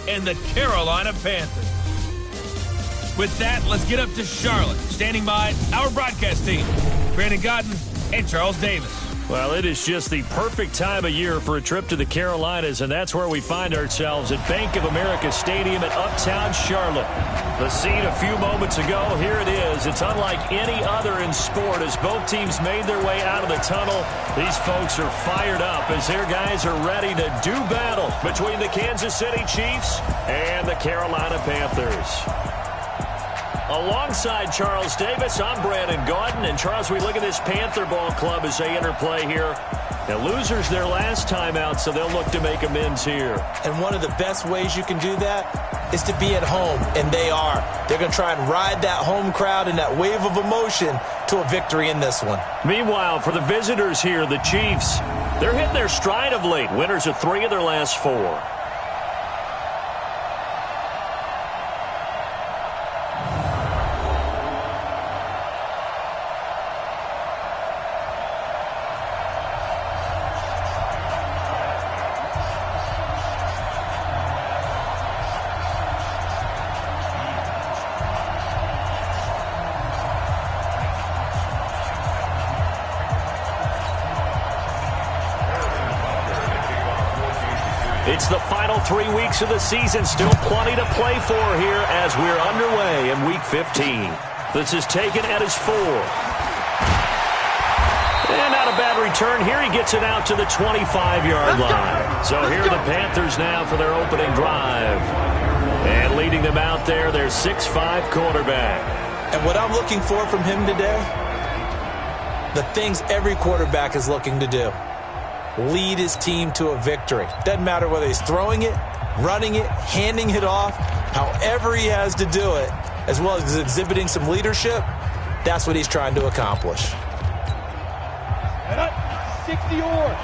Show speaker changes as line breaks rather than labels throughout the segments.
and the Carolina Panthers. With that, let's get up to Charlotte. Standing by, our broadcast team, Brandon Godden and Charles Davis.
Well, it is just the perfect time of year for a trip to the Carolinas, and that's where we find ourselves at Bank of America Stadium in Uptown Charlotte. The scene a few moments ago, here it is. It's unlike any other in sport as both teams made their way out of the tunnel. These folks are fired up as their guys are ready to do battle between the Kansas City Chiefs and the Carolina Panthers. Alongside Charles Davis, I'm Brandon Gaudin. And Charles, we look at this Panther ball club as they enter play here. Now, losers their last time out, so they'll look to make amends here.
And one of the best ways you can do that is to be at home, and they are. They're going to try and ride that home crowd and that wave of emotion to a victory in this one.
Meanwhile, for the visitors here, the Chiefs, they're hitting their stride of late. Winners of 3 of their last 4. It's the final 3 weeks of the season. Still plenty to play for here as we're underway in Week 15. This is taken at his 4. And not a bad return here. He gets it out to the 25-yard line. So here are the Panthers now for their opening drive. And leading them out there, their 6'5" quarterback.
And what I'm looking for from him today, the things every quarterback is looking to do. Lead his team to a victory. Doesn't matter whether he's throwing it, running it, handing it off, however he has to do it, as well as exhibiting some leadership, that's what he's trying to accomplish.
60 yours.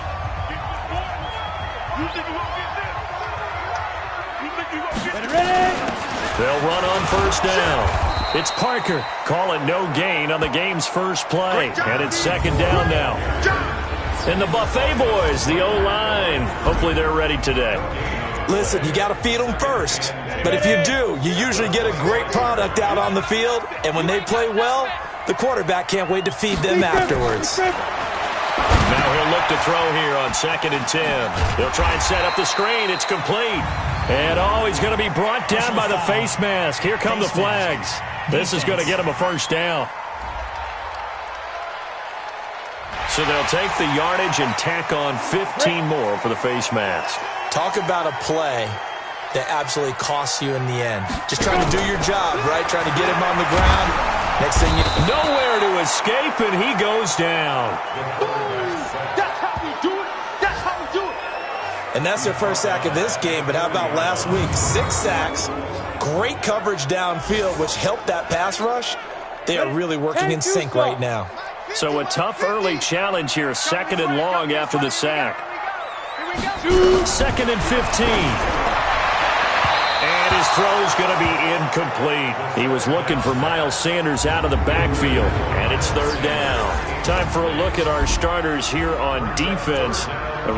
They'll run on first down. It's Parker. Call it no gain on the game's first play. And it's second down now. And the Buffet boys, the O-line, hopefully they're ready today.
Listen, you got to feed them first. But if you do, you usually get a great product out on the field. And when they play well, the quarterback can't wait to feed them afterwards.
Now he'll look to throw here on 2nd and 10. He'll try and set up the screen. It's complete. And, he's going to be brought down by the face mask. Here come the flags. This is going to get him a first down. So they'll take the yardage and tack on 15 more for the face mask.
Talk about a play that absolutely costs you in the end. Just trying to do your job, right? Trying to get him on the ground. Next thing you know,
nowhere to escape, and he goes down.
That's how we do it. That's how we do it.
And that's their first sack of this game, but how about last week? 6 sacks, great coverage downfield, which helped that pass rush. They are really working in sync right now.
So a tough early challenge here, 2nd and long after the sack. 2nd and 15. And his throw's going to be incomplete. He was looking for Miles Sanders out of the backfield, and it's 3rd down. Time for a look at our starters here on defense.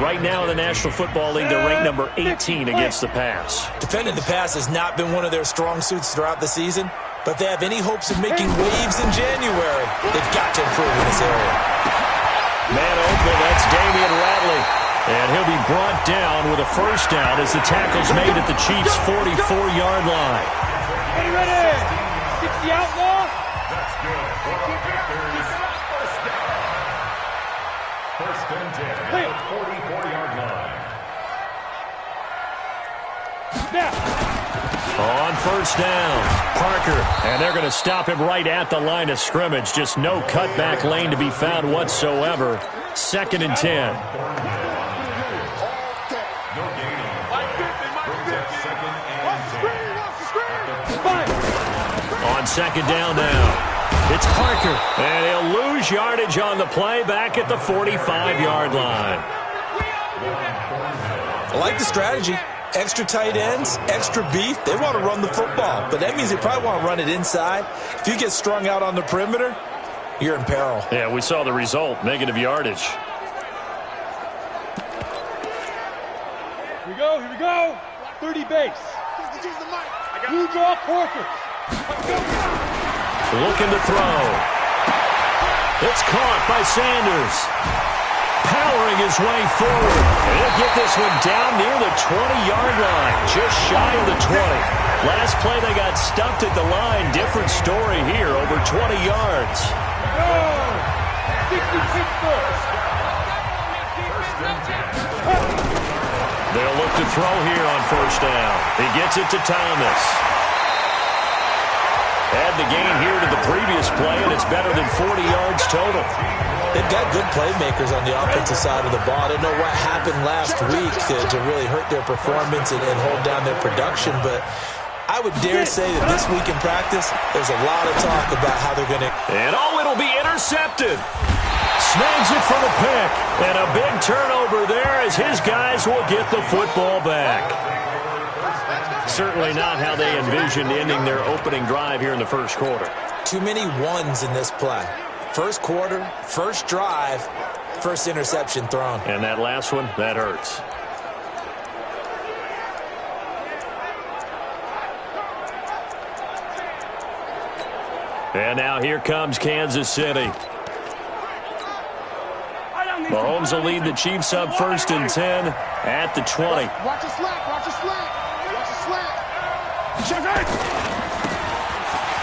Right now in the National Football League, they're ranked number 18 against the pass.
Defending the pass has not been one of their strong suits throughout the season. But if they have any hopes of making waves in January, they've got to improve in this area.
Man open, that's Damian Ratley. And he'll be brought down with a first down as the tackle's made at the Chiefs' 44-yard line.
Hey, ready? 60 outlaw.
That's good. First and 10 at the 44-yard line.
Now.
On first down, Parker, and they're going to stop him right at the line of scrimmage. Just no cutback lane to be found whatsoever. 2nd and 10. On 2nd down now, it's Parker, and he'll lose yardage on the play back at the 45-yard line.
I like the strategy. Extra tight ends, extra beef. They want to run the football, but that means they probably want to run it inside. If you get strung out on the perimeter, you're in peril.
Yeah, we saw the result, negative yardage.
Here we go. 30 base. You draw Porter.
Looking to throw. It's caught by Sanders. Powering his way forward. And he'll get this one down near the 20-yard line. Just shy of the 20. Last play they got stuffed at the line. Different story here. Over 20 yards. They'll look to throw here on first down. He gets it to Thomas. Add the gain here to the previous play, and it's better than 40 yards total.
They've got good playmakers on the offensive side of the ball. I don't know what happened last week to really hurt their performance and hold down their production, but I would dare say that this week in practice, there's a lot of talk about how they're going to...
And it'll be intercepted. Snags it for the pick. And a big turnover there as his guys will get the football back. Certainly not how they envisioned ending their opening drive here in the first quarter.
Too many ones in this play. First quarter, first drive, first interception thrown.
And that last one, that hurts. And now here comes Kansas City. Mahomes will lead the Chiefs up 1st and 10 at the 20.
Watch a slant, watch a slant, watch a slant.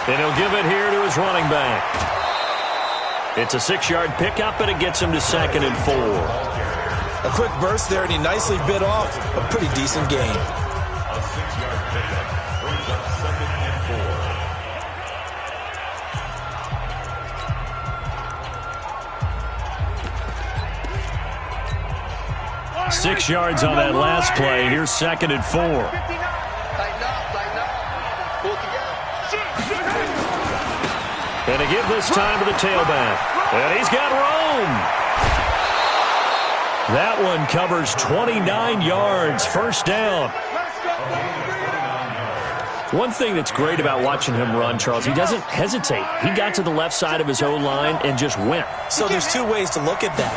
And he'll give it here to his running back. It's a 6-yard pickup, and it gets him to 2nd and 4.
A quick burst there, and he nicely bit off a pretty decent gain.
A 6-yard pickup brings up 2nd and 4.
6 yards on that last play. Here's 2nd and 4.
Tighten up, tighten up. Pull together.
And to give this time to the tailback. And he's got room. That one covers 29 yards. First down. One thing that's great about watching him run, Charles, he doesn't hesitate. He got to the left side of his own line and just went.
So there's two ways to look at that.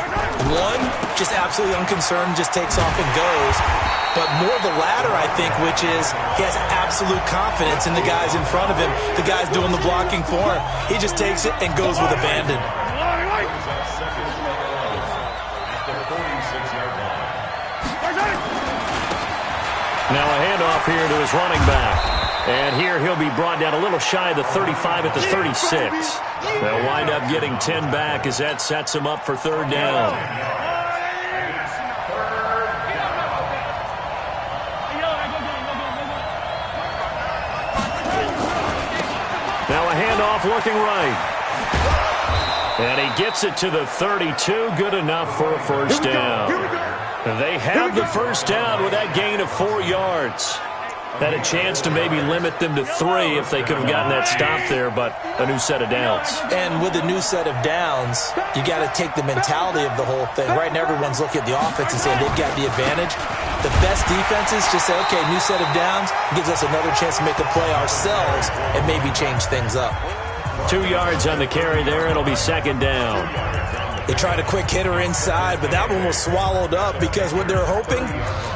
One, just absolutely unconcerned, just takes off and goes. But more the latter, I think, which is he has absolute confidence in the guys in front of him, the guys doing the blocking for him. He just takes it and goes with abandon.
Now a handoff here to his running back. And here he'll be brought down a little shy of the 35 at the 36. They'll wind up getting 10 back as that sets him up for 3rd down. Now a handoff looking right. And he gets it to the 32. Good enough for a first down. They have the first down with that gain of 4 yards. Had a chance to maybe limit them to 3 if they could have gotten that stop there, but a new set of downs.
And with a new set of downs, you got to take the mentality of the whole thing. Right now, everyone's looking at the offense and saying they've got the advantage. The best defenses just say, okay, new set of downs gives us another chance to make a play ourselves and maybe change things up.
2 yards on the carry there. It'll be 2nd down.
They tried a quick hitter inside, but that one was swallowed up because what they're hoping,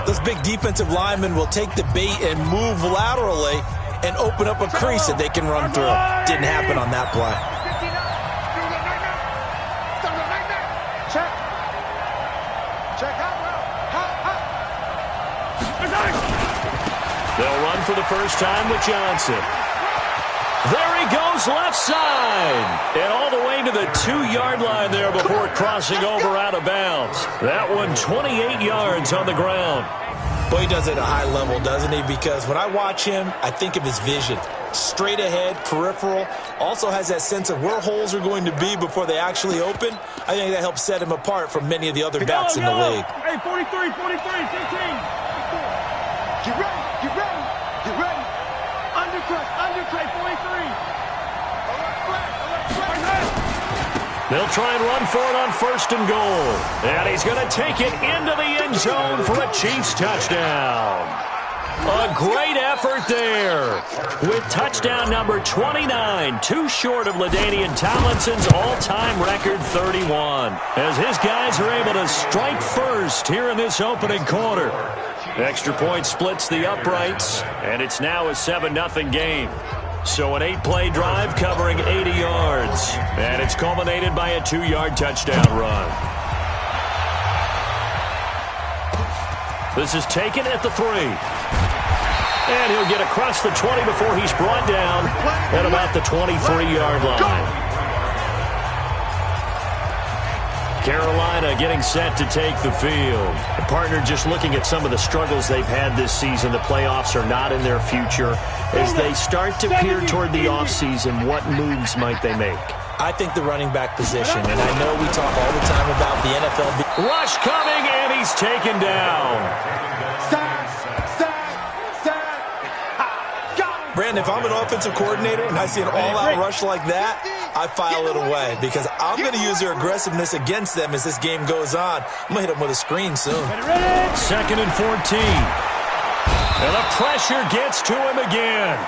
those big defensive linemen will take the bait and move laterally and open up a crease that they can run through. Didn't happen on that play.
Check. Check out.
They'll run for the first time with Johnson. There he goes left side. And all the way to the 2-yard line there before crossing over out of bounds. That one 28 yards on the ground.
Boy, he does it at a high level, doesn't he? Because when I watch him, I think of his vision. Straight ahead, peripheral. Also has that sense of where holes are going to be before they actually open. I think that helps set him apart from many of the other backs in the league.
Hey, 43, 15. Get ready, get ready, get ready. Undercut, 43.
They'll try and run for it on 1st and goal. And he's going to take it into the end zone for a Chiefs touchdown. A great effort there with touchdown number 29, too short of LaDainian Tomlinson's all-time record 31, as his guys are able to strike first here in this opening quarter. Extra point splits the uprights, and it's now a 7-0 game. So an 8-play drive covering 80 yards, and it's culminated by a 2-yard touchdown run. This is taken at the 3. And he'll get across the 20 before he's brought down at about the 23-yard line. Carolina getting set to take the field. The partner, just looking at some of the struggles they've had this season, the playoffs are not in their future. As they start to peer toward the offseason, what moves might they make?
I think the running back position, and I know we talk all the time about the NFL.
Rush coming, and he's taken down.
Brandon, if I'm an offensive coordinator and I see an all-out rush like that, I file it away because I'm going to use their aggressiveness against them as this game goes on. I'm going to hit them with a screen soon.
2nd and 14. And the pressure gets to him again.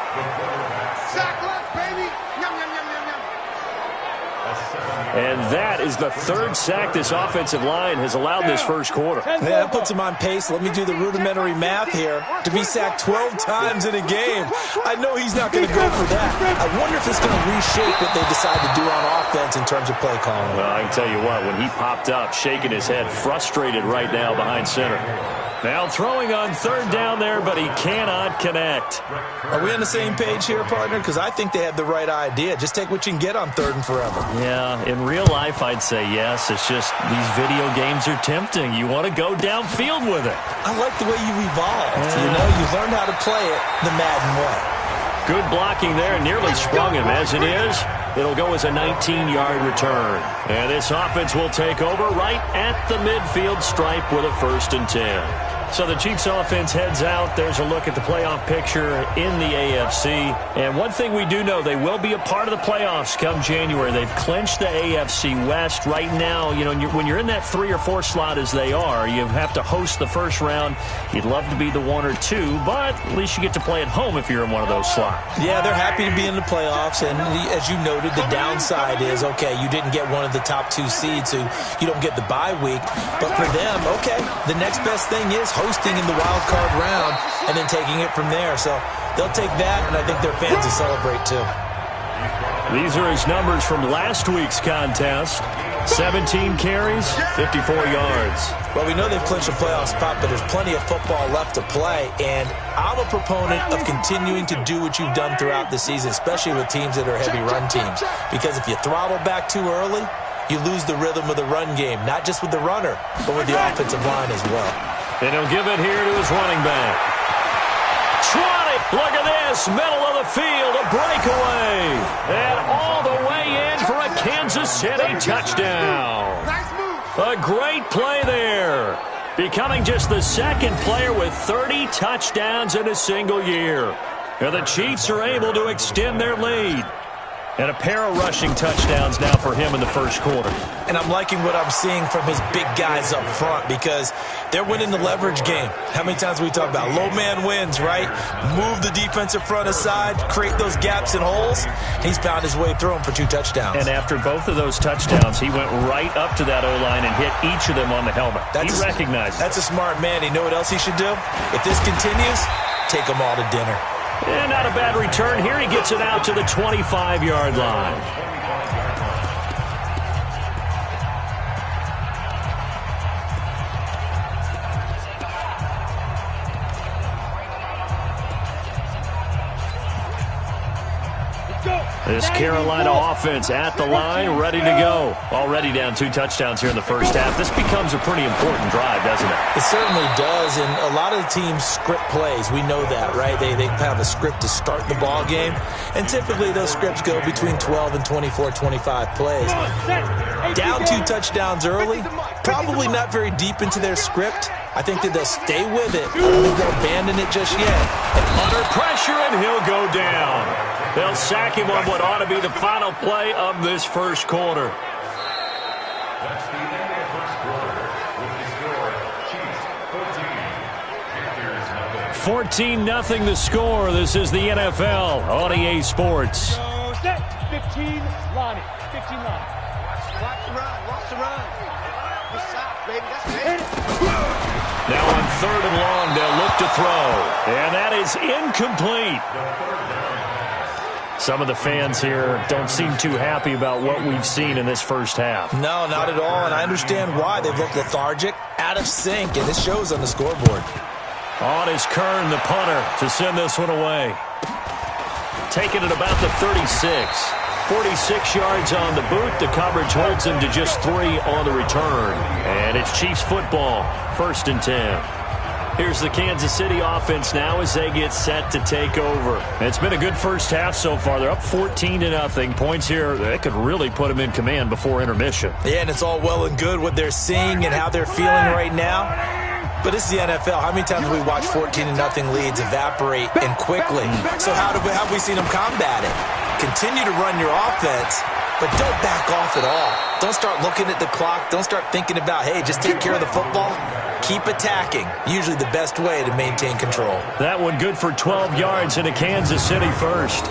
Sack left, baby. Yum, yum, yum, yum, yum.
And that is the 3rd sack this offensive line has allowed this first quarter.
Yeah, that puts him on pace. Let me do the rudimentary math here. To be sacked 12 times in a game, I know he's not going to go for that. I wonder if it's going to reshape what they decide to do on offense in terms of play calling.
Well, I can tell you what, when he popped up, shaking his head, frustrated right now behind center. Now throwing on 3rd down there, but he cannot connect.
Are we on the same page here, partner? Because I think they had the right idea. Just take what you can get on 3rd and forever.
Yeah, in real life, I'd say yes. It's just these video games are tempting. You want to go downfield with it.
I like the way you evolved. You know, you learned how to play it the Madden way.
Good blocking there, nearly sprung him. As it is, it'll go as a 19-yard return. And this offense will take over right at the midfield stripe with a 1st and 10. So the Chiefs offense heads out. There's a look at the playoff picture in the AFC. And one thing we do know, they will be a part of the playoffs come January. They've clinched the AFC West. Right now, you know, when you're in that 3 or 4 slot as they are, you have to host the first round. You'd love to be the 1 or 2, but at least you get to play at home if you're in one of those slots.
Yeah, they're happy to be in the playoffs. And as you noted, the downside is, okay, you didn't get one of the top 2 seeds, so you don't get the bye week. But for them, okay, the next best thing is hosting in the wild card round and then taking it from there. So they'll take that, and I think their fans will celebrate too.
These are his numbers from last week's contest. 17 carries, 54 yards.
Well, we know they've clinched a playoff spot, but there's plenty of football left to play, and I'm a proponent of continuing to do what you've done throughout the season, especially with teams that are heavy run teams, because if you throttle back too early, you lose the rhythm of the run game, not just with the runner, but with the offensive line as well.
And he'll give it here to his running back. Trotty, look at this, middle of the field, a breakaway. And all the way in for a Kansas City touchdown. A great play there. Becoming just the 2nd player with 30 touchdowns in a single year. And the Chiefs are able to extend their lead. And a pair of rushing touchdowns now for him in the first quarter.
And I'm liking what I'm seeing from his big guys up front because they're winning the leverage game. How many times we talk about low man wins, right? Move the defensive front aside, create those gaps and holes. He's found his way through them for 2 touchdowns.
And after both of those touchdowns, he went right up to that O-line and hit each of them on the helmet. He recognized it.
That's a smart man. You know what else he should do? If this continues, take them all to dinner.
And not a bad return here. He gets it out to the 25-yard line. This Carolina offense at the line, ready to go. Already down 2 touchdowns here in the first half. This becomes a pretty important drive, doesn't it?
It certainly does, and a lot of the teams script plays. We know that, right? They have a script to start the ball game, and typically those scripts go between 12 and 24, 25 plays. Down 2 touchdowns early, probably not very deep into their script. I think that they'll stay with it. I don't think they'll abandon it just yet.
And under pressure, and he'll go down. They'll sack him on what ought to be the final play of this first quarter.
That's the end of the first quarter. With the score, Chiefs 14, Panthers
14-0 the score. This is the NFL on EA Sports.
15, Lonnie. 15, Lonnie. Watch the run. Watch the run.
Now on 3rd and long, they'll look to throw. And that is incomplete. Some of the fans here don't seem too happy about what we've seen in this first half.
No, not at all, and I understand why. They've looked lethargic, out of sync, and this shows on the scoreboard.
On is Kern, the punter, to send this one away. Taking it about the 36. 46 yards on the boot. The coverage holds him to just 3 on the return. And it's Chiefs football, 1st and 10. Here's the Kansas City offense now as they get set to take over. It's been a good first half so far. They're up 14-0. Points here, that could really put them in command before intermission.
Yeah, and it's all well and good what they're seeing and how they're feeling right now. But this is the NFL. How many times have we watched 14-0 leads evaporate and quickly? So how have we seen them combat it? Continue to run your offense, but don't back off at all. Don't start looking at the clock. Don't start thinking about, hey, just take care of the football. Keep attacking. Usually the best way to maintain control.
That one good for 12 yards into Kansas City first.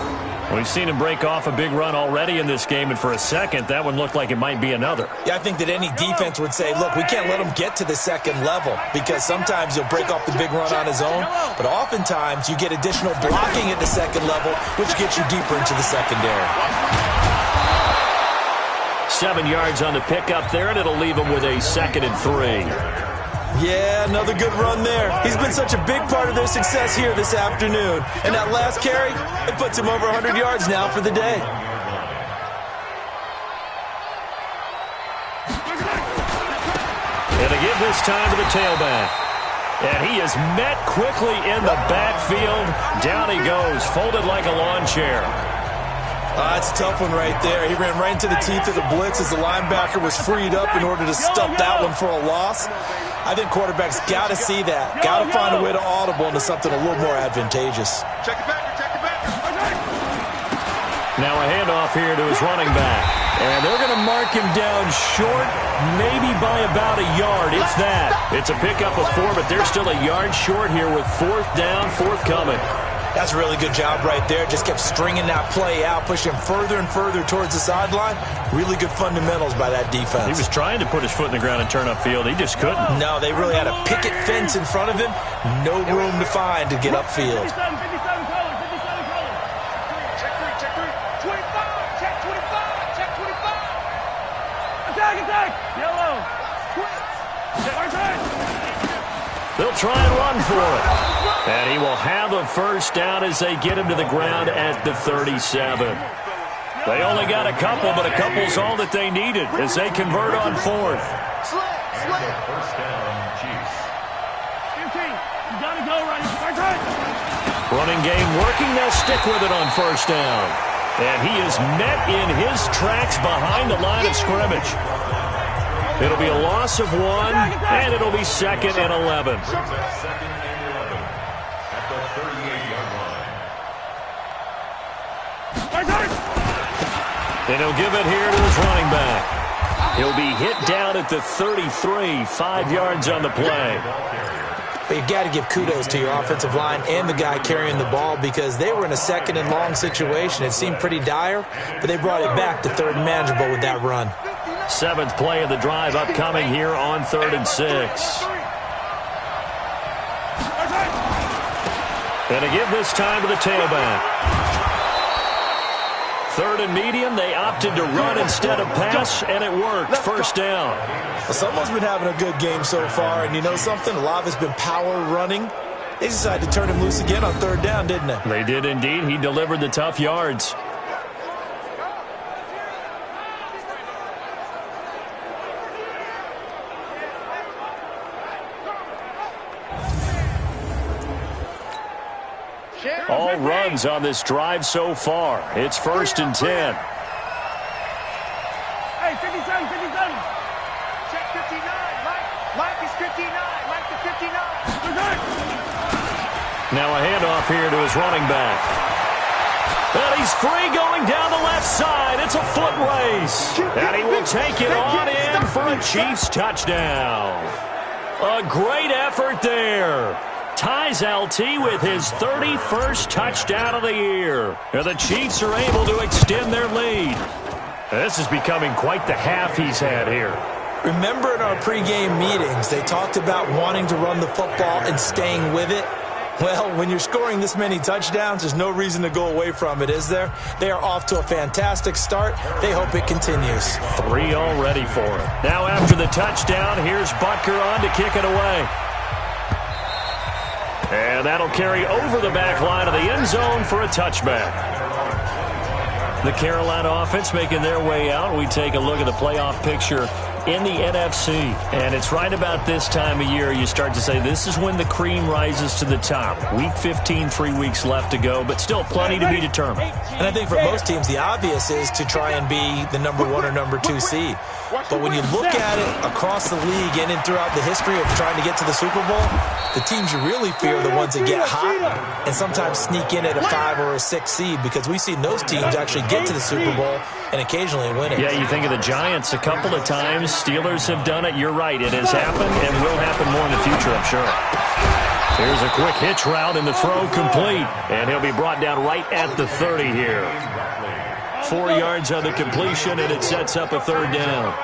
We've seen him break off a big run already in this game, and for a second, that one looked like it might be another.
Yeah, I think that any defense would say, look, we can't let him get to the second level because sometimes he'll break off the big run on his own, but oftentimes you get additional blocking at the second level, which gets you deeper into the secondary.
7 yards on the pickup there, and it'll leave him with a 2nd and 3.
Yeah, another good run there. He's been such a big part of their success here this afternoon. And that last carry, it puts him over 100 yards now for the day.
And to give this time to the tailback. And he is met quickly in the backfield. Down he goes, folded like a lawn chair.
That's a tough one right there. He ran right into the teeth of the blitz as the linebacker was freed up in order to stuff that one for a loss. I think quarterbacks got to see that. Got to find a way to audible into something a little more advantageous.
Check it back, check it back.
Now a handoff here to his running back. And they're going to mark him down short, maybe by about a yard, if that. It's a pickup of 4, but they're still a yard short here with 4th down, 4th coming.
That's a really good job right there. Just kept stringing that play out, pushing further and further towards the sideline. Really good fundamentals by that defense.
He was trying to put his foot in the ground and turn upfield. He just couldn't.
No, they really had a picket fence in front of him. No room to find to get upfield.
57 colors, 57 colors. Check 3, check 3. 25, check 25, check 25. Attack, yellow. Check our time.
They'll try and run for it. And he will have a 1st down as they get him to the ground at the 37. They only got a couple, but a couple's all that they needed as they convert on 4th.
First down, Chiefs.
15, you gotta go right. Our time.
Running game working. They'll stick with it on 1st down. And he is met in his tracks behind the line of scrimmage. It'll be a loss of 1, and it'll be 2nd and 11.
Brings up 2nd and 11 at the 38-yard line.
And he'll give it here to his running back. He'll be hit down at the 33, 5 yards on the play.
But you got to give kudos to your offensive line and the guy carrying the ball because they were in a 2nd and long situation. It seemed pretty dire, but they brought it back to 3rd and manageable with that run.
7th play of the drive upcoming here on 3rd and 6. And to give this time to the tailback. 3rd and medium, they opted to run instead of pass, and it worked. 1st down.
Well, someone's been having a good game so far, and you know something? A lot of it's been power running. They decided to turn him loose again on 3rd down, didn't they?
They did indeed. He delivered the tough yards. All runs on this drive so far. It's 1st and 10.
Hey, 57. Check 59. Mike is 59. Mike is 59.
Now a handoff here to his running back. And he's free going down the left side. It's a foot race. And he will take it on in for a Chiefs touchdown. A great effort there. Ties LT with his 31st touchdown of the year. And the Chiefs are able to extend their lead. This is becoming quite the half he's had here.
Remember in our pregame meetings, they talked about wanting to run the football and staying with it? Well, when you're scoring this many touchdowns, there's no reason to go away from it, is there? They are off to a fantastic start. They hope it continues.
3 already for him. Now after the touchdown, here's Butker on to kick it away. And that'll carry over the back line of the end zone for a touchback. The Carolina offense making their way out. We take a look at the playoff picture in the NFC. And it's right about this time of year you start to say this is when the cream rises to the top. Week 15, 3 weeks left to go, but still plenty to be determined.
And I think for most teams, the obvious is to try and be the number 1 or number 2 seed. But when you look at it across the league and throughout the history of trying to get to the Super Bowl, the teams you really fear are the ones that get hot and sometimes sneak in at a 5 or a 6 seed, because we've seen those teams actually get to the Super Bowl and occasionally win it.
Yeah, you think of the Giants a couple of times. Steelers have done it. You're right. It has happened and will happen more in the future, I'm sure. Here's a quick hitch route and the throw complete. And he'll be brought down right at the 30 here. 4 yards on the completion, and it sets up a third down.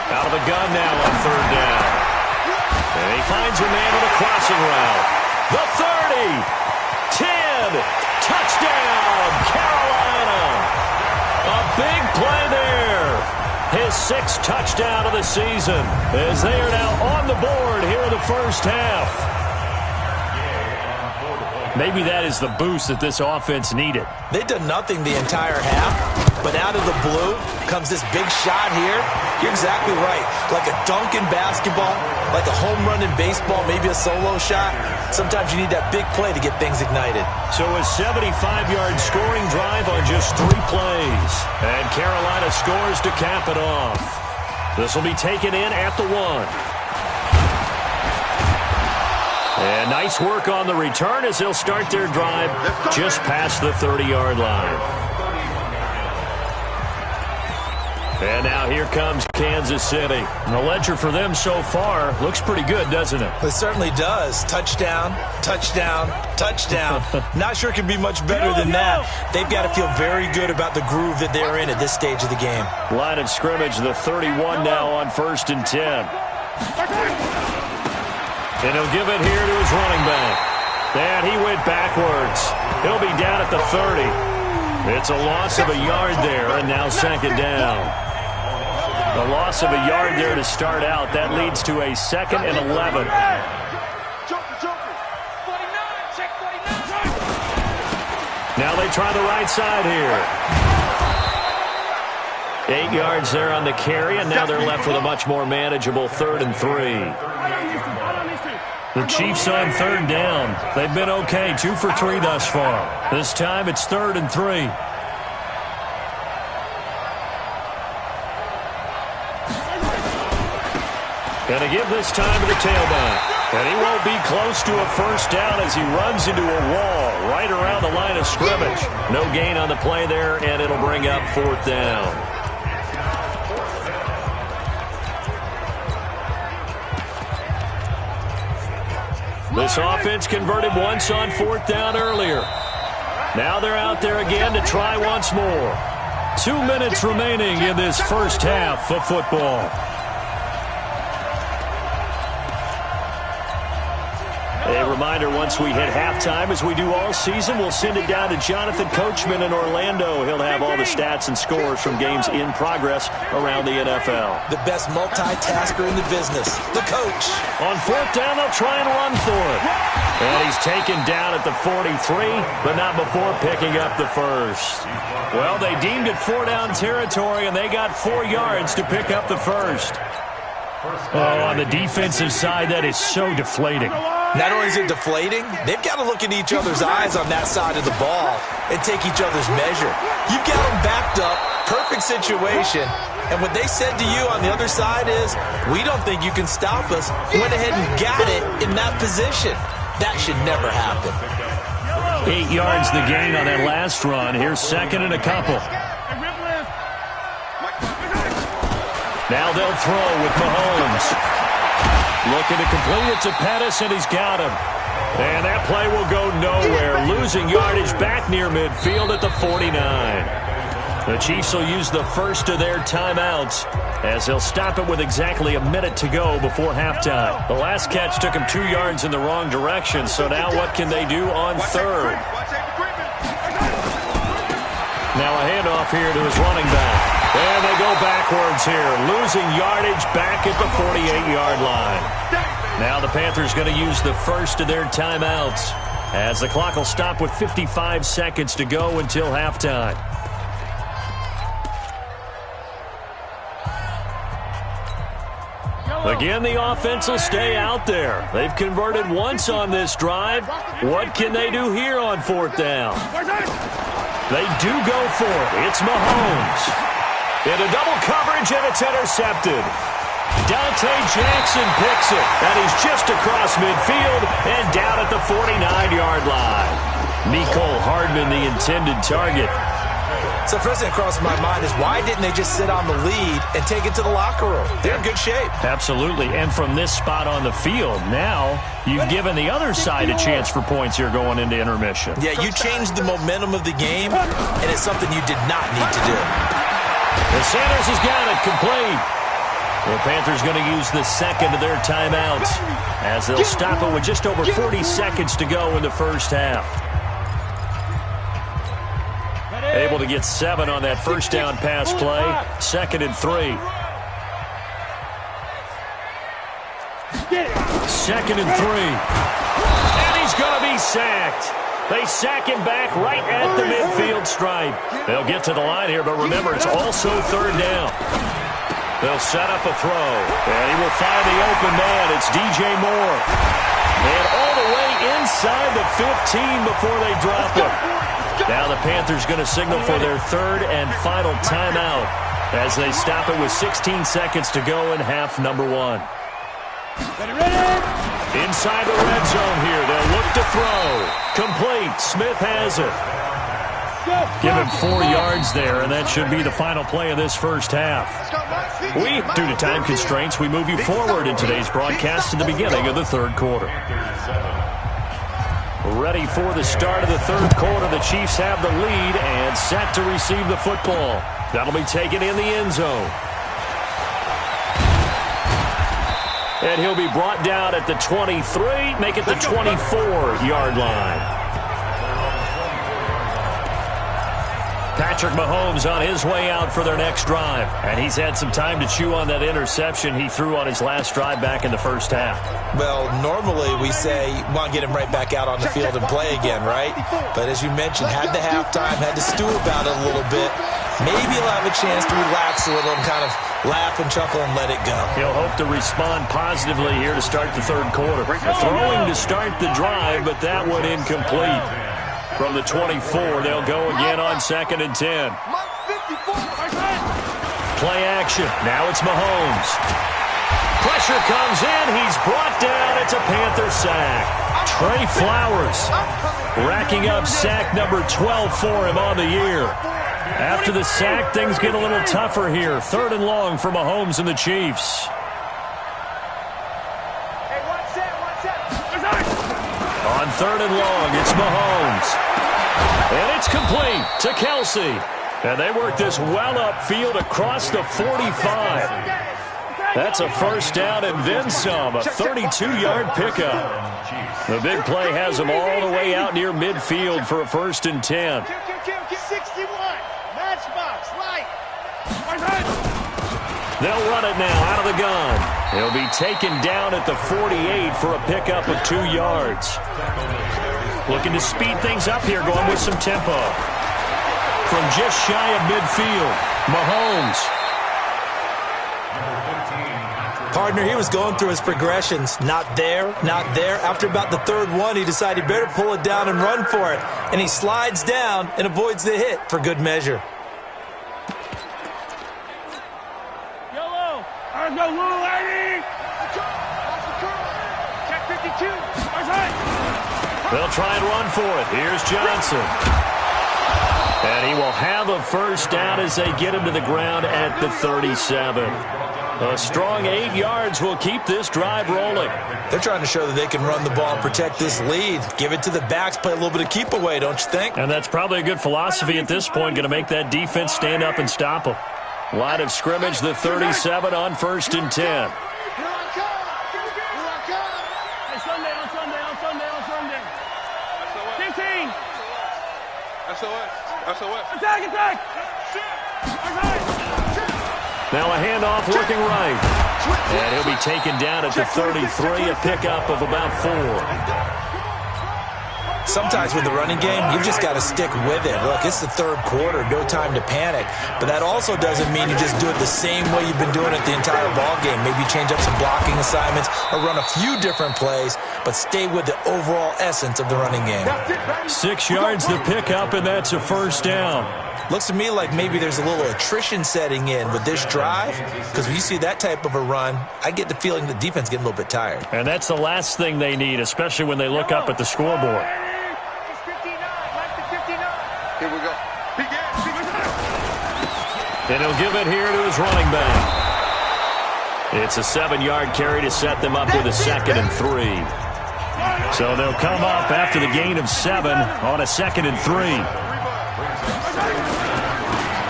Out of the gun now on third down. And he finds a man with a crossing route. The 30, 10, touchdown, Carolina. A big play there. His 6th touchdown of the season as they are now on the board here in the first half. Maybe that is the boost that this offense needed.
They've done nothing the entire half, but out of the blue comes this big shot here. You're exactly right. Like a dunk in basketball, like a home run in baseball, maybe a solo shot. Sometimes you need that big play to get things ignited.
So a 75-yard scoring drive on just 3 plays. And Carolina scores to cap it off. This will be taken in at the 1. And nice work on the return as they'll start their drive just past the 30-yard line. And now here comes Kansas City. And the ledger for them so far looks pretty good, doesn't it?
It certainly does. Touchdown, touchdown, touchdown. Not sure it can be much better than that. They've got to feel very good about the groove that they're in at this stage of the game.
Line of scrimmage, the 31 now on 1st and 10. And he'll give it here to his running back. And he went backwards. He'll be down at the 30. It's a loss of a yard there, and now 2nd down. A loss of a yard there to start out. That leads to a 2nd and 11. Now they try the right side here. 8 yards there on the carry, and now they're left with a much more manageable 3rd and 3. The Chiefs on 3rd down. They've been okay, 2 for 3 thus far. This time it's 3rd and 3. Gonna give this time to the tailback. And he won't be close to a first down as he runs into a wall right around the line of scrimmage. No gain on the play there, and it'll bring up 4th down. This offense converted once on 4th down earlier. Now they're out there again to try once more. 2 minutes remaining in this first half of football. A reminder, once we hit halftime, as we do all season, we'll send it down to Jonathan Coachman in Orlando. He'll have all the stats and scores from games in progress around the NFL.
The best multitasker in the business, the coach.
On 4th down, they'll try and run for it. And he's taken down at the 43, but not before picking up the first. Well, they deemed it 4-down territory, and they got 4 yards to pick up the first. Oh, on the defensive side, that is so deflating.
Not only is it deflating, they've got to look in each other's eyes on that side of the ball and take each other's measure. You've got them backed up, perfect situation, and what they said to you on the other side is, we don't think you can stop us. Went ahead and got it in that position. That should never happen.
8 yards the gain on that last run. Here's 2nd and a couple. Now they'll throw with Mahomes. Looking to complete it to Pettis, and he's got him. And that play will go nowhere. Losing yardage back near midfield at the 49. The Chiefs will use the first of their timeouts as they'll stop it with exactly a minute to go before halftime. The last catch took him 2 yards in the wrong direction, so now what can they do on third? Now a handoff here to his running back. And they go backwards here, losing yardage back at the 48-yard line. Now the Panthers going to use the first of their timeouts as the clock will stop with 55 seconds to go until halftime. Again, the offense will stay out there. They've converted once on this drive. What can they do here on fourth down? They do go for it. It's Mahomes. Into double coverage, and it's intercepted. Dante Jackson picks it, and he's just across midfield and down at the 49-yard line. Mecole Hardman, the intended target.
So first thing that crossed my mind is why didn't they just sit on the lead and take it to the locker room? They're in good shape.
Absolutely, and from this spot on the field, now you've given the other side a chance for points here going into intermission.
Yeah, you changed the momentum of the game, and it's something you did not need to do.
And Sanders has got it complete. The Panthers going to use the second of their timeouts as they'll stop it with just over 40 seconds to go in the first half. Able to get 7 on that first down pass play. 2nd and 3. 2nd and 3. And he's going to be sacked. They sack him back right at the midfield stripe. They'll get to the line here, but remember, it's also third down. They'll set up a throw, and he will find the open man. It's DJ Moore. And all the way inside the 15 before they drop it. Now the Panthers going to signal for their third and final timeout as they stop it with 16 seconds to go in half number 1. Inside the red zone here, they'll look to throw. Complete. Smith has it. Give him 4 yards there, and that should be the final play of this first half. Due to time constraints, we move you forward in today's broadcast to the beginning of the third quarter. Ready for the start of the third quarter. The Chiefs have the lead and set to receive the football. That'll be taken in the end zone. And he'll be brought down at the 23, make it the 24-yard line. Patrick Mahomes on his way out for their next drive. And he's had some time to chew on that interception he threw on his last drive back in the first half.
Well, normally we say, want to get him right back out on the field and play again, right? But as you mentioned, had the halftime, had to stew about it a little bit. Maybe he'll have a chance to relax a little and kind of laugh and chuckle and let it go. He'll
hope to respond positively here to start the third quarter. Throwing to start the drive, but that one incomplete. From the 24, they'll go again on 2nd and 10. Play action. Now it's Mahomes. Pressure comes in. He's brought down. It's a Panther sack. Trey Flowers racking up sack number 12 for him on the year. After the sack, things get a little tougher here. 3rd and long for Mahomes and the Chiefs. On 3rd and long, it's Mahomes. And it's complete to Kelsey. And they work this well upfield across the 45. That's a first down and then some, a 32-yard pickup. The big play has them all the way out near midfield for a 1st and 10.
61, matchbox, right.
They'll run it now out of the gun. He'll be taken down at the 48 for a pickup of 2 yards. Looking to speed things up here, going with some tempo. From just shy of midfield, Mahomes.
Partner, he was going through his progressions. Not there, not there. After about the 3rd one, he decided he better pull it down and run for it. And he slides down and avoids the hit for good measure.
YOLO! Let's go, little lady! Check 52.
They'll try and run for it. Here's Johnson. And he will have a first down as they get him to the ground at the 37. A strong 8 yards will keep this drive rolling.
They're trying to show that they can run the ball and protect this lead. Give it to the backs, play a little bit of keep away, don't you think?
And that's probably a good philosophy at this point, going to make that defense stand up and stop them. Line of scrimmage, the 37 on 1st and 10.
Attack!
Now a handoff working right. And he'll be taken down at the 33, a pickup of about 4.
Sometimes with the running game, you've just got to stick with it. Look, it's the 3rd quarter, no time to panic. But that also doesn't mean you just do it the same way you've been doing it the entire ball game. Maybe change up some blocking assignments or run a few different plays, but stay with the overall essence of the running game.
6 yards the pickup, and that's a 1st down.
Looks to me like maybe there's a little attrition setting in with this drive, because when you see that type of a run, I get the feeling the defense getting a little bit tired.
And that's the last thing they need, especially when they look up at the scoreboard.
Here we go.
And he'll give it here to his running back. It's a 7-yard carry to set them up with a 2nd and 3. So they'll come up after the gain of 7 on a 2nd and 3.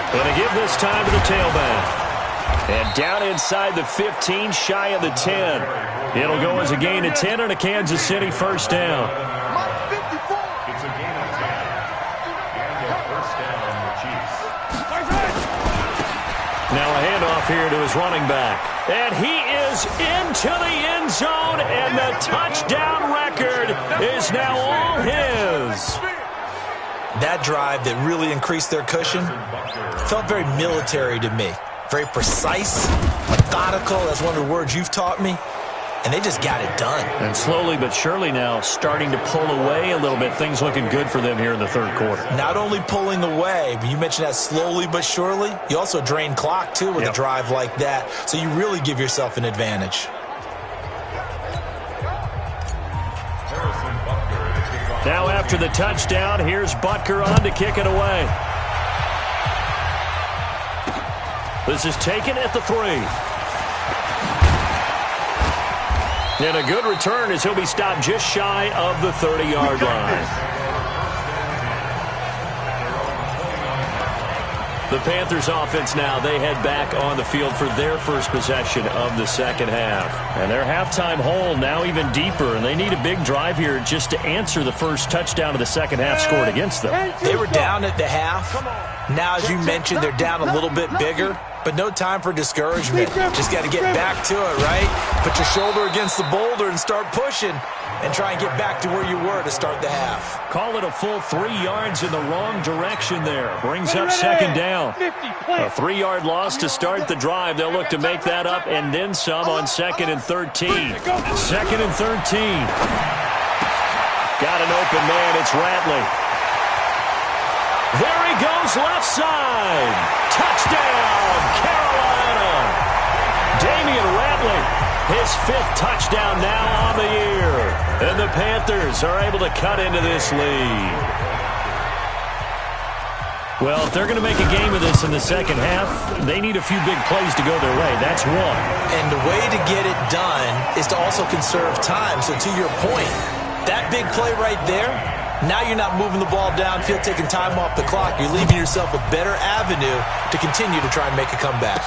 Going to give this time to the tailback. And down inside the 15, shy of the 10. It'll go as a gain of 10 and a Kansas City 1st down. Now a handoff here to his running back. And he is into the end zone, and the touchdown record is now all his.
That drive that really increased their cushion felt very military to me. Very precise, methodical, that's one of the words you've taught me. And they just got it done.
And slowly but surely now starting to pull away a little bit. Things looking good for them here in the 3rd quarter.
Not only pulling away, but you mentioned that slowly but surely. You also drain clock, too, with a drive like that. So you really give yourself an advantage.
Now after the touchdown, here's Butker on to kick it away. This is taken at the 3. And a good return as he'll be stopped just shy of the 30-yard line. The Panthers offense now, they head back on the field for their first possession of the 2nd half. And their halftime hole now even deeper, and they need a big drive here just to answer the first touchdown of the 2nd half scored against them.
They were down at the half. Now, as you mentioned, they're down a little bit bigger. But no time for discouragement. Just got to get back to it, right? Put your shoulder against the boulder and start pushing and try and get back to where you were to start the half.
Call it a full 3 yards in the wrong direction there. Brings up 2nd down. A 3-yard loss to start the drive. They'll look to make that up and then some on 2nd and 13. 2nd and 13. Got an open man. It's Ratley. There he goes left side. Touchdown, Carolina. Damian Ratley, his 5th touchdown now on the year. And the Panthers are able to cut into this lead. Well, if they're going to make a game of this in the 2nd half, they need a few big plays to go their way. That's one.
And the way to get it done is to also conserve time. So to your point, that big play right there, now you're not moving the ball downfield, taking time off the clock. You're leaving yourself a better avenue to continue to try and make a comeback.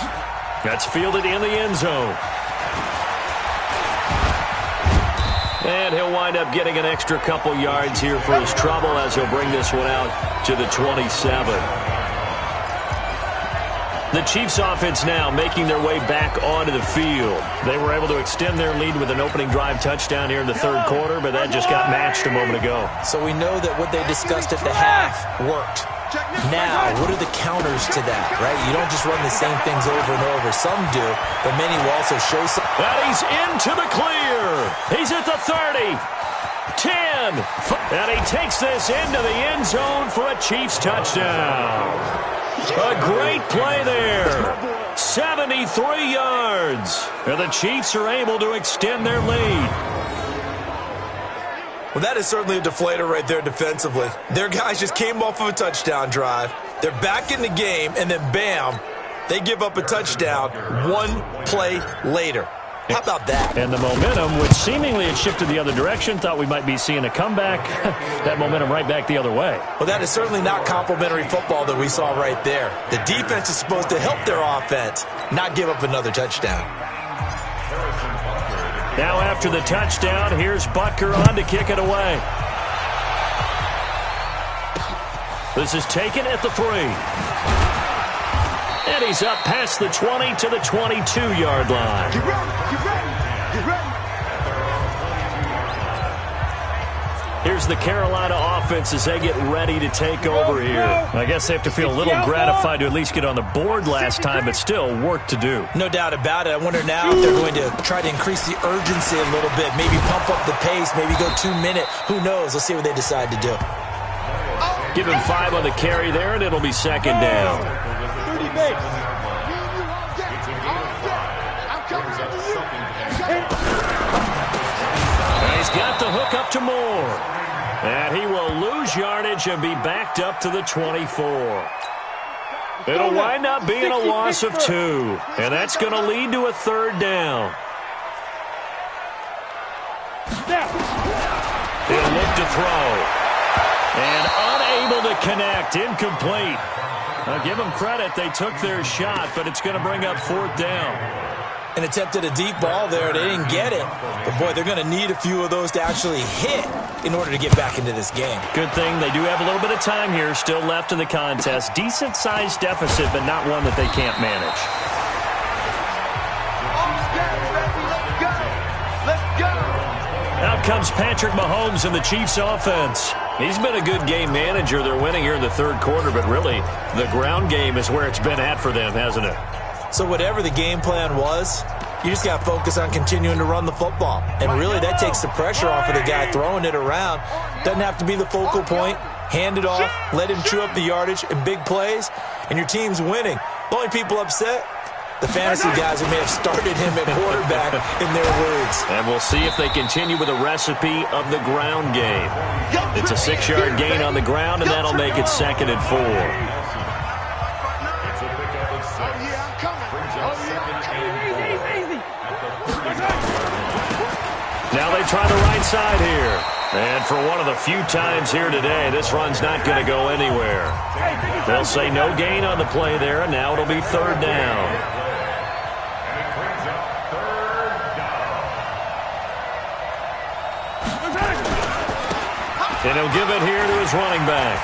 That's fielded in the end zone. And he'll wind up getting an extra couple yards here for his trouble as he'll bring this one out to the 27. The Chiefs offense now making their way back onto the field. They were able to extend their lead with an opening drive touchdown here in the 3rd quarter, but that just got matched a moment ago.
So we know that what they discussed at the half worked. Now, what are the counters to that, right? You don't just run the same things over and over. Some do, but many will also show some.
And he's into the clear. He's at the 30. 10. And he takes this into the end zone for a Chiefs touchdown. A great play there. 73 yards. And the Chiefs are able to extend their lead.
Well, that is certainly a deflator right there defensively. Their guys just came off of a touchdown drive. They're back in the game, and then bam, They give up a touchdown one play later. How about that?
And the momentum, which seemingly had shifted the other direction, thought we might be seeing a comeback. That momentum right back the other way.
Well, that is certainly not complimentary football that we saw right there. The defense is supposed to help their offense, not give up another touchdown.
Now after the touchdown, here's Butker on to kick it away. This is taken at the 3. And he's up past the 20 to the 22-yard line.
Get ready, get ready, get ready.
Here's the Carolina offense as they get ready to take over here. I guess they have to feel a little gratified to at least get on the board last time, but still work to do.
No doubt about it. I wonder now if they're going to try to increase the urgency a little bit, maybe pump up the pace, maybe go 2-minute. Who knows? Let's see what they decide to do.
Give him 5 on the carry there, and it'll be second down.
30 base. I'm coming after you.
And he's got the hook up to Moore. And he will lose yardage and be backed up to the 24. It'll wind up being a loss of 2. And that's going to lead to a third down. He'll look to throw. And unable to connect. Incomplete. Now give them credit. They took their shot, but it's going to bring up fourth down.
And attempted a deep ball there. They didn't get it. But, boy, they're going to need a few of those to actually hit in order to get back into this game.
Good thing they do have a little bit of time here still left in the contest. Decent-sized deficit, but not one that they can't manage. Out comes Patrick Mahomes in the Chiefs offense. He's been a good game manager. They're winning here in the third quarter, but really the ground game is where it's been at for them, hasn't it?
So whatever the game plan was, you just got to focus on continuing to run the football. And really that takes the pressure off of the guy throwing it around. Doesn't have to be the focal point. Hand it off, let him chew up the yardage in big plays, and your team's winning. The only people upset, the fantasy guys who may have started him at quarterback in their words.
And we'll see if they continue with a recipe of the ground game. It's a 6-yard gain on the ground, and that'll make it 2nd and 4. Now they try the right side here. And for one of the few times here today, this run's not going to go anywhere. They'll say no gain on the play there, and now it'll be third down. And he'll give it here to his running back.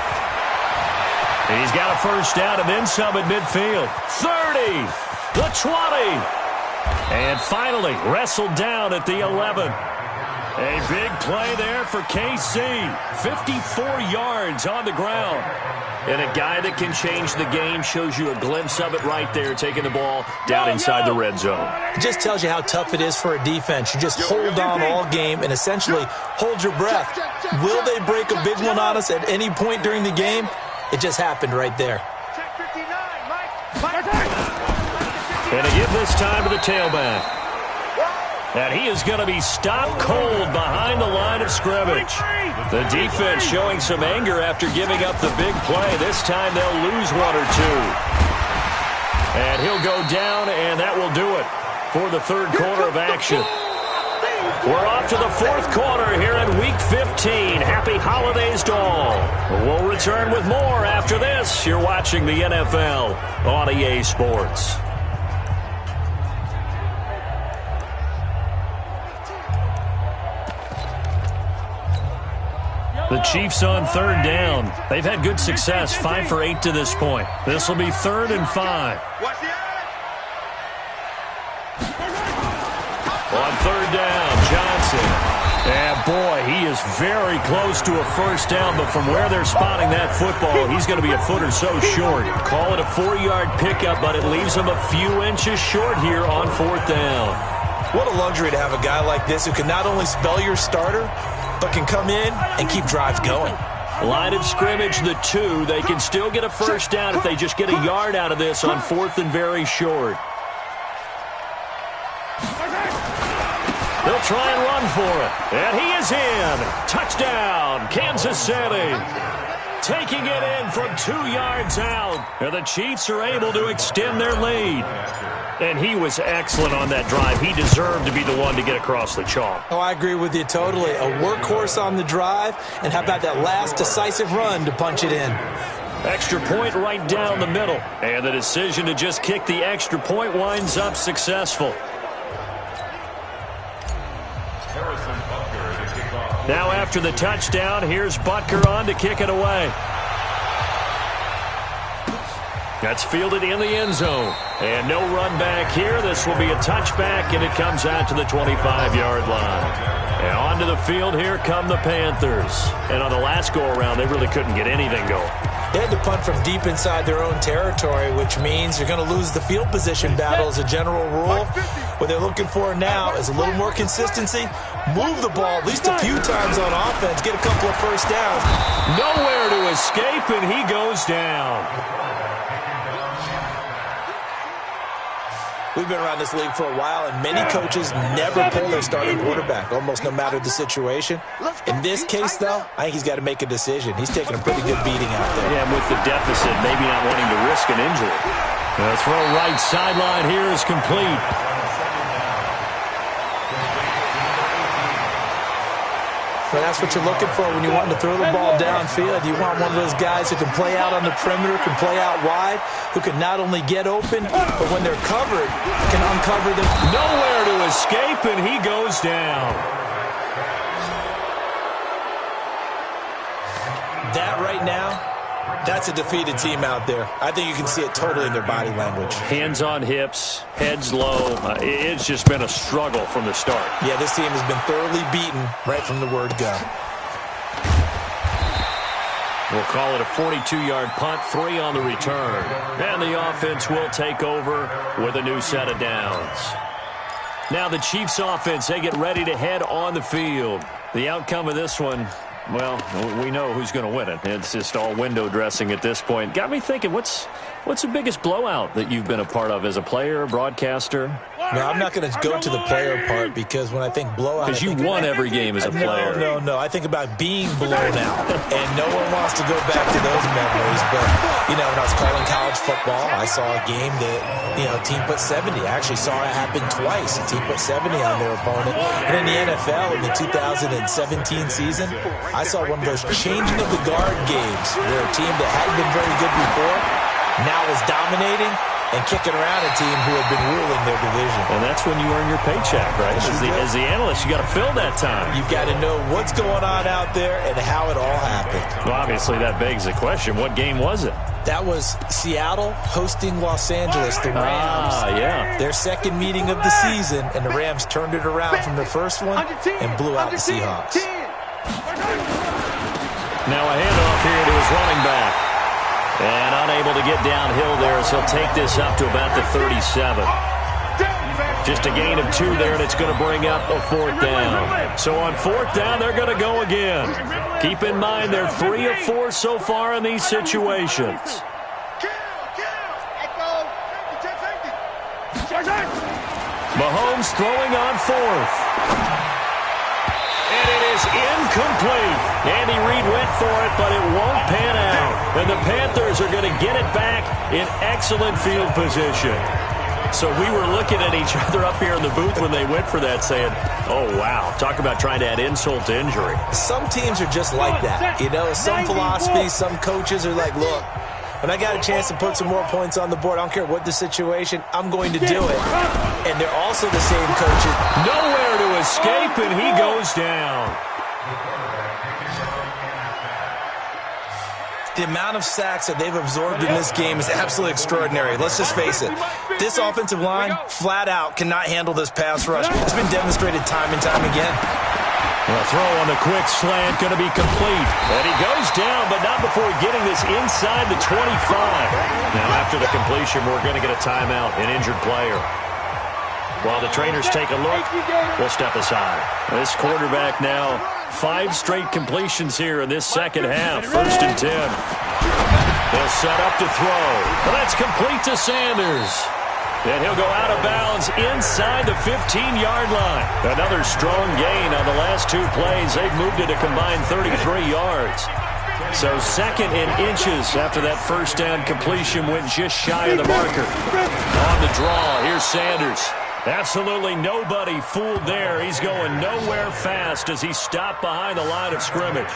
He's got a first down and then some at midfield. 30, the 20. And finally wrestled down at the 11. A big play there for KC. 54 yards on the ground. And a guy that can change the game shows you a glimpse of it right there, taking the ball down inside the red zone.
It just tells you how tough it is for a defense. You just hold on all game and essentially hold your breath. Will they break a big one on us at any point during the game? It just happened right there.
And a give this time to the tailback. And he is going to be stopped cold behind the line of scrimmage. The defense showing some anger after giving up the big play. This time they'll lose 1 or 2. And he'll go down, and that will do it for the third quarter of action. We're off to the fourth quarter here in Week 15. Happy holidays to all. We'll return with more after this. You're watching the NFL on EA Sports. The Chiefs on third down. They've had good success, 5 for 8 to this point. This will be 3rd and 5. On third down, Johnson. And boy, he is very close to a first down, but from where they're spotting that football, he's going to be a foot or so short. Call it a 4-yard pickup, but it leaves him a few inches short here on 4th down.
What a luxury to have a guy like this who can not only spell your starter, but can come in and keep drives going.
Line of scrimmage, the 2. They can still get a first down if they just get a yard out of this on 4th and very short. They'll try and run for it. And he is in. Touchdown, Kansas City. taking it in from 2 yards out. And the Chiefs are able to extend their lead. And he was excellent on that drive. He deserved to be the one to get across the chalk.
Oh, I agree with you totally. A workhorse on the drive, and how about that last decisive run to punch it in?
Extra point right down the middle. And the decision to just kick the extra point winds up successful. Now after the touchdown, here's Butker on to kick it away. That's fielded in the end zone. And no run back here. This will be a touchback, and it comes out to the 25-yard line. And onto the field, here come the Panthers. And on the last go-around, they really couldn't get anything going.
They had to punt from deep inside their own territory, which means you're going to lose the field position battle as a general rule. What they're looking for now is a little more consistency. Move the ball at least a few times on offense. Get a couple of first downs.
Nowhere to escape, and he goes down.
We've been around this league for a while, and many coaches never pull their starting quarterback, almost no matter the situation. In this case, though, I think he's got to make a decision. He's taking a pretty good beating out there.
Yeah, and with the deficit, maybe not wanting to risk an injury. The throw right sideline here is complete.
But that's what you're looking for when you want to throw the ball downfield. You want one of those guys who can play out on the perimeter, can play out wide, who can not only get open, but when they're covered, can uncover them.
Nowhere to escape, and he goes down.
That right now, that's a defeated team out there. I think you can see it totally in their body language.
Hands on hips, heads low. It's just been a struggle from the start.
Yeah, this team has been thoroughly beaten right from the word go.
We'll call it a 42-yard punt, 3 on the return. And the offense will take over with a new set of downs. Now the Chiefs offense, they get ready to head on the field. The outcome of this one, well, we know who's going to win it. It's just all window dressing at this point. Got me thinking, what's the biggest blowout that you've been a part of as a player, broadcaster?
No, I'm not going to go to the player part because when I think blowout...
Because you won every game as a player.
No. I think about being blown out, and no one wants to go back to those memories. But, when I was calling college football, I saw a game that, a team put 70. I actually saw it happen twice. A team put 70 on their opponent. And in the NFL, in the 2017 season, I saw one of those changing of the guard games where a team that hadn't been very good before now is dominating and kicking around a team who had been ruling their division.
And that's when you earn your paycheck, right? As the analyst, you got to fill that time.
You've got to know what's going on out there and how it all happened.
Well, obviously, that begs the question, what game was it?
That was Seattle hosting Los Angeles, the Rams.
Yeah.
Their second meeting of the season, and the Rams turned it around from their first one and blew out the Seahawks.
Now a handoff here to his running back. And unable to get downhill there, so he'll take this up to about the 37. Just a gain of 2 there, and it's going to bring up a 4th down. So on 4th down, they're going to go again. Keep in mind, they're 3 of 4 so far in these situations. Mahomes throwing on 4th. And it is incomplete. Andy Reid went for it, but it won't pan out. And the Panthers are going to get it back in excellent field position. So we were looking at each other up here in the booth when they went for that saying, oh, wow, talk about trying to add insult to injury.
Some teams are just like that. Some philosophies, some coaches are like, look, when I got a chance to put some more points on the board, I don't care what the situation, I'm going to do it. And they're also the same coaches.
Nowhere to escape, and he goes down.
The amount of sacks that they've absorbed in this game is absolutely extraordinary. Let's just face it. This offensive line, flat out, cannot handle this pass rush. It's been demonstrated time and time again.
A throw on the quick slant, going to be complete. And he goes down, but not before getting this inside the 25. Now, after the completion, we're going to get a timeout, an injured player. While the trainers take a look, we'll step aside. This quarterback now, 5 straight completions here in this second half. 1st and 10. They'll set up to throw. But that's complete to Sanders. And he'll go out of bounds inside the 15-yard line. Another strong gain on the last 2 plays. They've moved it a combined 33 yards. So 2nd and inches after that first down completion went just shy of the marker. On the draw, here's Sanders. Absolutely nobody fooled there. He's going nowhere fast as he stopped behind the line of scrimmage.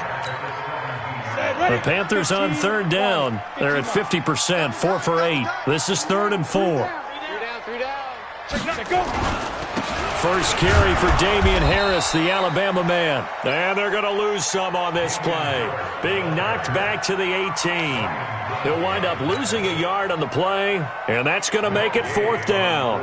The Panthers on 3rd down. They're at 50%, 4 for 8. This is 3rd and 4. First carry for Damian Harris, the Alabama man. And they're going to lose some on this play. Being knocked back to the 18. He'll wind up losing a yard on the play, and that's going to make it 4th down.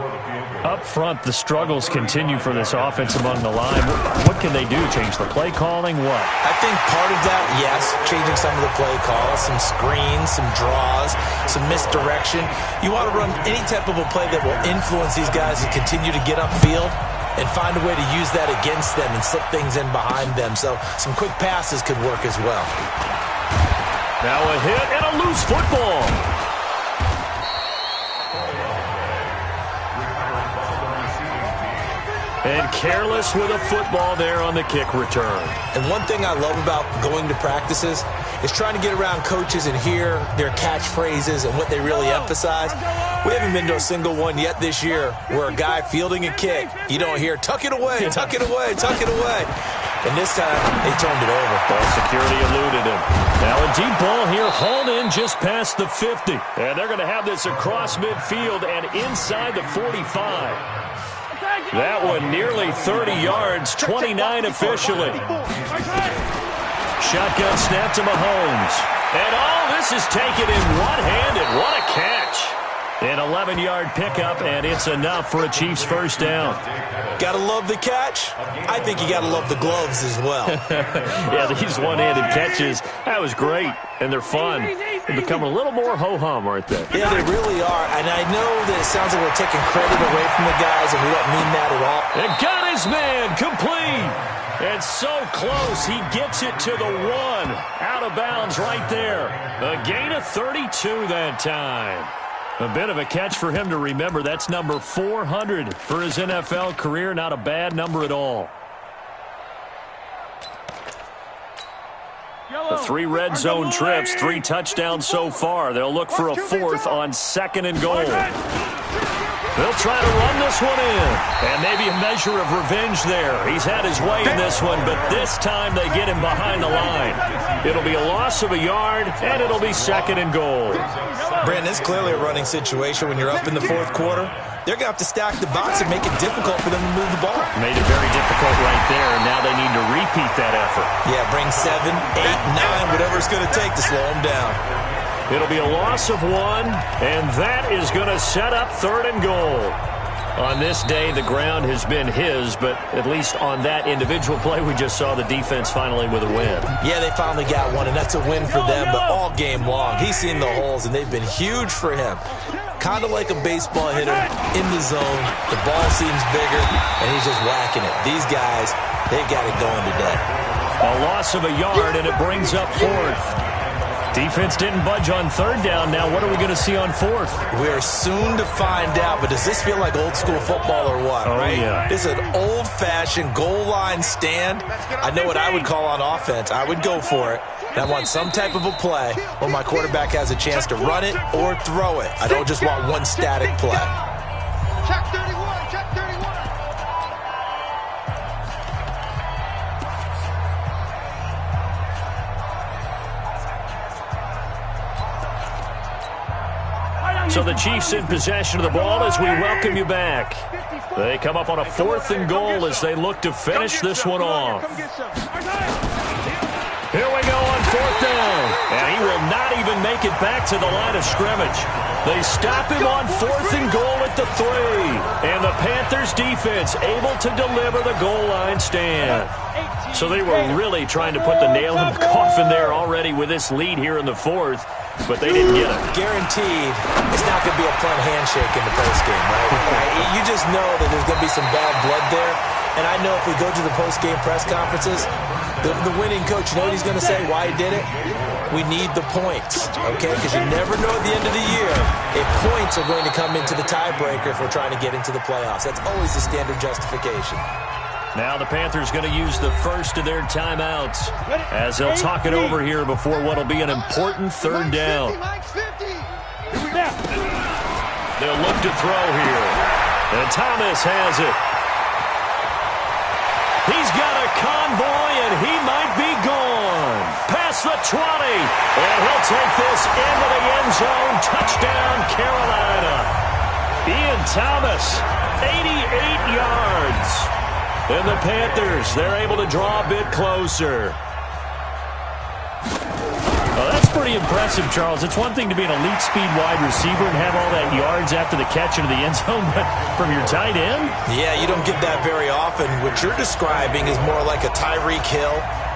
Up front, the struggles continue for this offense among the line. What can they do? Change the play calling? What?
I think part of that, yes, changing some of the play calls, some screens, some draws, some misdirection. You want to run any type of a play that will influence these guys to continue to get upfield and find a way to use that against them and slip things in behind them. So some quick passes could work as well.
Now a hit and a loose football. And careless with a football there on the kick return.
And one thing I love about going to practices is trying to get around coaches and hear their catchphrases and what they really emphasize. We haven't been to a single one yet this year where a guy fielding a kick, you don't hear, tuck it away, tuck it away, tuck it away. And this time, they turned it over.
Ball security eluded him. Now a deep ball here, hauled in just past the 50. And they're going to have this across midfield and inside the 45. That one nearly 30 yards, 29 officially. Shotgun snap to Mahomes. And this is taken in one-handed. What a catch. An 11-yard pickup, and it's enough for a Chiefs first down.
Gotta love the catch. I think you gotta love the gloves as well.
Yeah, these one-handed catches, that was great, and they're fun. They become a little more ho-hum, aren't they?
Yeah, they really are, and I know that it sounds like we're taking credit away from the guys, and we don't mean that at all.
And got his man, complete. And so close, he gets it to the 1. Out of bounds right there. A gain of 32 that time. A bit of a catch for him to remember. That's number 400 for his NFL career. Not a bad number at all. The 3 red zone trips, 3 touchdowns so far. They'll look for a 4th on 2nd and goal. They'll try to run this one in. And maybe a measure of revenge there. He's had his way in this one, but this time they get him behind the line. It'll be a loss of a yard, and it'll be 2nd and goal.
Brandon, it's clearly a running situation when you're up in the 4th quarter. They're going to have to stack the box and make it difficult for them to move the ball.
Made it very difficult right there, and now they need to repeat that effort.
Yeah, bring 7, 8, 9, whatever it's going to take to slow them down.
It'll be a loss of 1, and that is going to set up 3rd and goal. On this day, the ground has been his, but at least on that individual play, we just saw the defense finally with a win.
Yeah, they finally got one, and that's a win for them, but all game long, he's seen the holes, and they've been huge for him. Kind of like a baseball hitter in the zone. The ball seems bigger, and he's just whacking it. These guys, they've got it going today.
A loss of a yard, and it brings up 4th. Defense didn't budge on 3rd down. Now what are we going to see on 4th?
We're soon to find out, but does this feel like old school football or what, right?
Yeah.
This is an old-fashioned goal line stand. I know what I would call on offense. I would go for it. And I want some type of a play where my quarterback has a chance to run it or throw it. I don't just want one static play.
Check 31, check 31.
So the Chiefs in possession of the ball as we welcome you back. They come up on a 4th and goal as they look to finish this one off. Here we go on 4th down. And he will not even make it back to the line of scrimmage. They stop him on 4th and goal at the 3. And the Panthers defense able to deliver the goal line stand. So they were really trying to put the nail in the coffin there already with this lead here in the 4th. But they didn't get it.
Guaranteed, it's not going to be a fun handshake in the postgame, right? You just know that there's going to be some bad blood there. And I know if we go to the postgame press conferences, the winning coach, you know what he's going to say, why he did it? We need the points, okay? Because you never know at the end of the year if points are going to come into the tiebreaker if we're trying to get into the playoffs. That's always the standard justification.
Now the Panthers going to use the first of their timeouts as they'll talk it over here before what will be an important third down. They'll look to throw here. And Thomas has it. He's got a convoy, and he might be gone. Past the 20. And he'll take this into the end zone. Touchdown, Carolina. Ian Thomas, 88 yards. And the Panthers, they're able to draw a bit closer. Well, that's pretty impressive, Charles. It's one thing to be an elite speed wide receiver and have all that yards after the catch into the end zone, but from your tight end?
Yeah, you don't get that very often. What you're describing is more like a Tyreek Hill,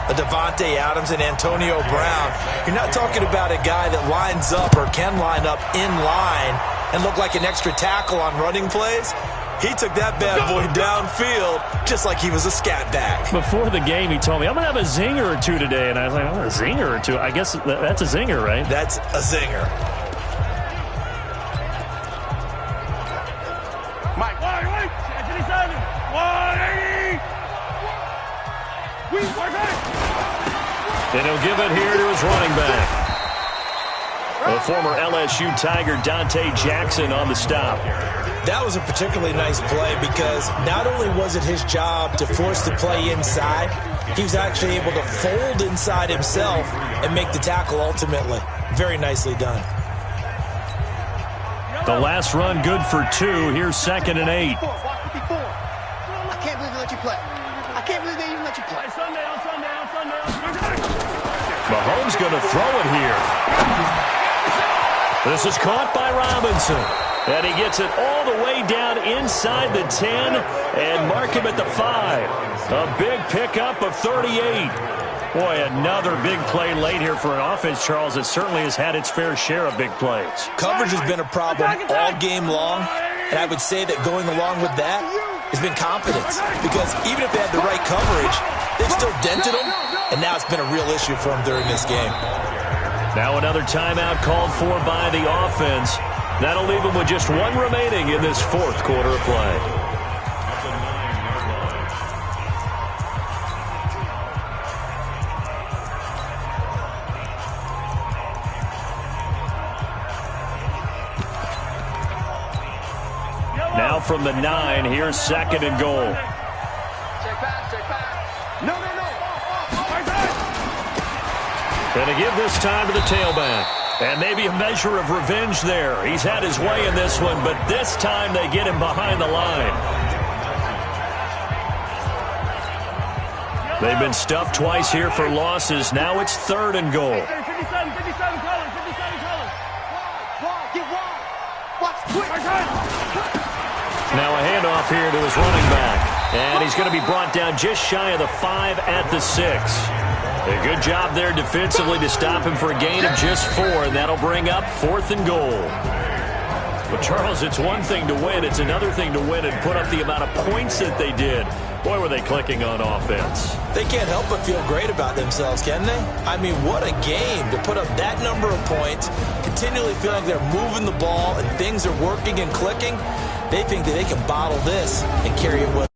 a Devontae Adams, and Antonio Brown. You're not talking about a guy that lines up or can line up in line and look like an extra tackle on running plays. He took that bad boy downfield just like he was a scat bag.
Before the game, he told me, I'm going to have a zinger or two today. And I was like, oh, a zinger or two? I guess that's a zinger, right?
That's a zinger.
Mike, 180.
And he'll give it here to his running back. The former LSU Tiger, Dante Jackson, on the stop.
That was a particularly nice play because not only was it his job to force the play inside, he was actually able to fold inside himself and make the tackle ultimately. Very nicely done.
The last run good for 2. Here's 2nd and 8.
I can't believe they let you play. I can't believe they even let you play.
Sunday.
Mahomes going to throw it here. This is caught by Robinson. And he gets it all the way down inside the 10 and mark him at the 5. A big pickup of 38. Boy, another big play late here for an offense, Charles, that certainly has had its fair share of big plays.
Coverage has been a problem all game long, and I would say that going along with that has been confidence. Because even if they had the right coverage, they've still dented them, and now it's been a real issue for them during this game.
Now another timeout called for by the offense. That'll leave them with just 1 remaining in this 4th quarter of play. Now from the 9, here's 2nd and goal.
Check back. No.
Gonna give this time to the tailback. And maybe a measure of revenge there. He's had his way in this one, but this time they get him behind the line. They've been stuffed twice here for losses. Now it's 3rd and goal.
57 colors.
Get wide. Watch quick.
Now a handoff here to his running back. And he's going to be brought down just shy of the 5 at the 6. A good job there defensively to stop him for a gain of just 4, and that'll bring up 4th and goal. But, Charles, it's one thing to win. It's another thing to win and put up the amount of points that they did. Boy, were they clicking on offense.
They can't help but feel great about themselves, can they? I mean, what a game to put up that number of points, continually feeling they're moving the ball and things are working and clicking. They think that they can bottle this and carry it with